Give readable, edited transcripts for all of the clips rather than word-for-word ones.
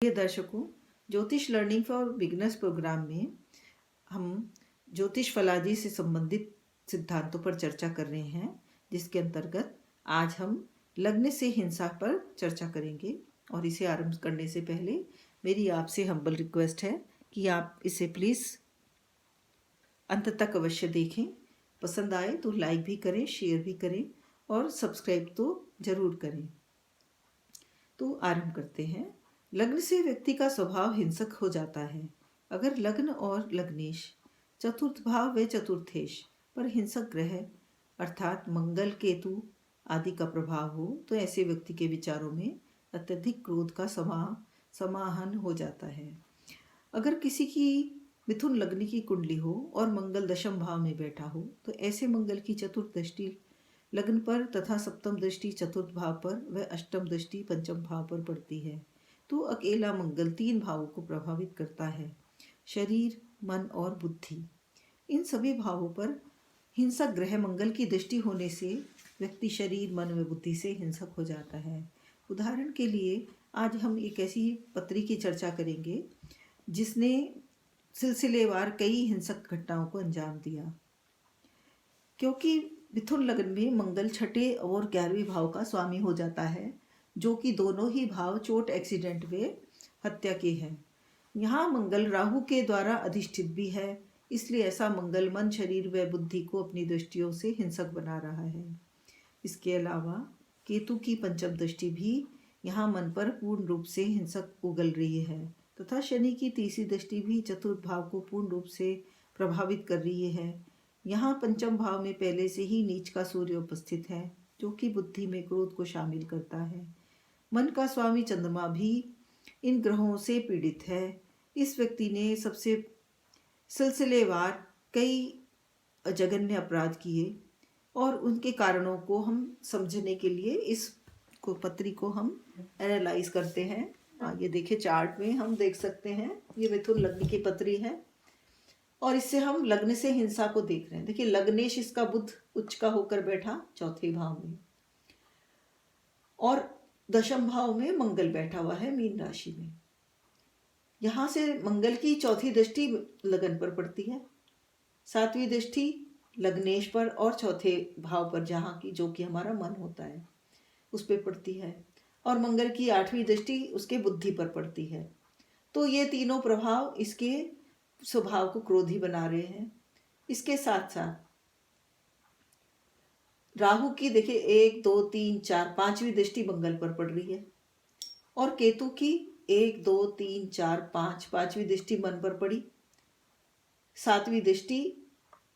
प्रिय दर्शकों, ज्योतिष लर्निंग फॉर बिगिनर्स प्रोग्राम में हम ज्योतिष फलाजी से संबंधित सिद्धांतों पर चर्चा कर रहे हैं, जिसके अंतर्गत आज हम लग्न से हिंसा पर चर्चा करेंगे। और इसे आरंभ करने से पहले मेरी आपसे हम्बल रिक्वेस्ट है कि आप इसे प्लीज़ अंत तक अवश्य देखें। पसंद आए तो लाइक भी करें, शेयर भी करें और सब्सक्राइब तो ज़रूर करें। तो आरंभ करते हैं। लग्न से व्यक्ति का स्वभाव हिंसक हो जाता है। अगर लग्न और लग्नेश, चतुर्थ भाव व चतुर्थेश पर हिंसक ग्रह अर्थात मंगल, केतु आदि का प्रभाव हो तो ऐसे व्यक्ति के विचारों में अत्यधिक क्रोध का समाहन हो जाता है। अगर किसी की मिथुन लग्न की कुंडली हो और मंगल दशम भाव में बैठा हो तो ऐसे मंगल की चतुर्थ दृष्टि लग्न पर तथा सप्तम दृष्टि चतुर्थ भाव पर व अष्टम दृष्टि पंचम भाव पर पड़ती है तो अकेला मंगल 3 भावों को प्रभावित करता है, शरीर, मन और बुद्धि। इन सभी भावों पर हिंसक ग्रह मंगल की दृष्टि होने से व्यक्ति शरीर, मन व बुद्धि से हिंसक हो जाता है। उदाहरण के लिए आज हम एक ऐसी पत्री की चर्चा करेंगे जिसने सिलसिलेवार कई हिंसक घटनाओं को अंजाम दिया। क्योंकि मिथुन लग्न में मंगल छठे और 11वें भाव का स्वामी हो जाता है, जो कि दोनों ही भाव चोट, एक्सीडेंट व हत्या के हैं। यहाँ मंगल राहु के द्वारा अधिष्ठित भी है, इसलिए ऐसा मंगल मन, शरीर व बुद्धि को अपनी दृष्टियों से हिंसक बना रहा है। इसके अलावा केतु की पंचम दृष्टि भी यहाँ मन पर पूर्ण रूप से हिंसक उगल रही है तथा शनि की तीसरी दृष्टि भी चतुर्थ भाव को पूर्ण रूप से प्रभावित कर रही है। यहाँ पंचम भाव में पहले से ही नीच का सूर्य उपस्थित है, जो कि बुद्धि में क्रोध को शामिल करता है। मन का स्वामी चंद्रमा भी इन ग्रहों से पीड़ित है। इस व्यक्ति ने सबसे सिलसिलेवार कई जघन्य अपराध किए और उनके कारणों को हम समझने के लिए इस पत्री को हम एनालाइज करते हैं। ये देखिए, चार्ट में हम देख सकते हैं ये मिथुन लग्न की पत्री है और इससे हम लग्न से हिंसा को देख रहे हैं। देखिए, लग्नेश इसका बुध उच्च का होकर बैठा चौथे भाव में और दशम भाव में मंगल बैठा हुआ है मीन राशि में। यहाँ से मंगल की चौथी दृष्टि लगन पर पड़ती है, 7वीं दृष्टि लग्नेश पर और चौथे भाव पर जहाँ की जो कि हमारा मन होता है उस पर पड़ती है, और मंगल की 8वीं दृष्टि उसके बुद्धि पर पड़ती है। तो ये तीनों प्रभाव इसके स्वभाव को क्रोधी बना रहे हैं। इसके साथ साथ राहु की देखिए 1, 2, 3, 4, 5वीं दृष्टि मंगल पर पड़ रही है और केतु की 1, 2, 3, 4, 5 5वीं दृष्टि मन पर पड़ी। 7वीं दृष्टि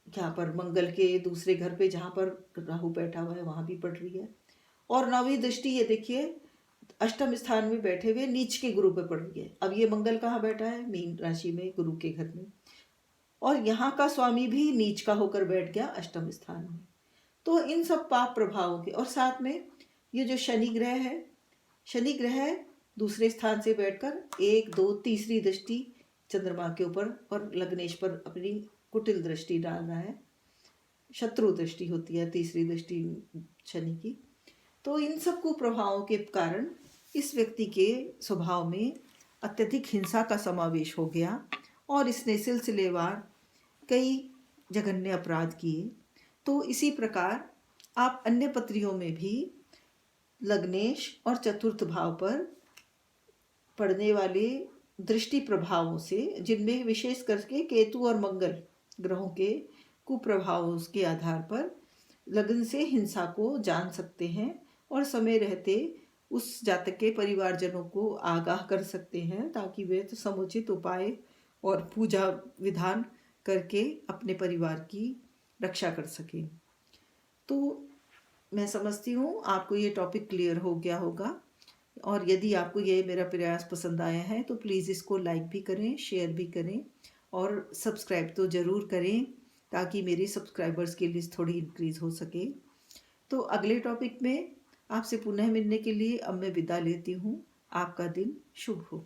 यहाँ पर मंगल के दूसरे घर पे जहाँ पर राहु बैठा हुआ है वहां भी पड़ रही है और 9वीं दृष्टि ये देखिए अष्टम स्थान में बैठे हुए नीच के गुरु पे पड़ रही है। अब ये मंगल कहाँ बैठा है? मीन राशि में, गुरु के घर में, और यहाँ का स्वामी भी नीच का होकर बैठ गया अष्टम स्थान में। तो इन सब पाप प्रभावों के और साथ में ये जो शनि ग्रह है, शनि ग्रह दूसरे स्थान से बैठकर 1, 2, तीसरी दृष्टि चंद्रमा के ऊपर और लग्नेश पर अपनी कुटिल दृष्टि डाल रहा है। शत्रु दृष्टि होती है तीसरी दृष्टि शनि की। तो इन सब कुप्रभावों के कारण इस व्यक्ति के स्वभाव में अत्यधिक हिंसा का समावेश हो गया और इसने सिलसिलेवार कई जघन्य अपराध किए। तो इसी प्रकार आप अन्य पत्रियों में भी लग्नेश और चतुर्थ भाव पर पड़ने वाले दृष्टि प्रभावों से, जिनमें विशेष करके केतु और मंगल ग्रहों के कुप्रभावों के आधार पर लग्न से हिंसा को जान सकते हैं और समय रहते उस जातक के परिवारजनों को आगाह कर सकते हैं ताकि वे तो समुचित उपाय और पूजा विधान करके अपने परिवार की रक्षा कर सकें। तो मैं समझती हूँ आपको ये टॉपिक क्लियर हो गया होगा और यदि आपको ये मेरा प्रयास पसंद आया है तो प्लीज़ इसको लाइक भी करें, शेयर भी करें और सब्सक्राइब तो ज़रूर करें ताकि मेरी सब्सक्राइबर्स की लिस्ट थोड़ी इंक्रीज़ हो सके। तो अगले टॉपिक में आपसे पुनः मिलने के लिए अब मैं विदा लेती हूँ। आपका दिन शुभ हो।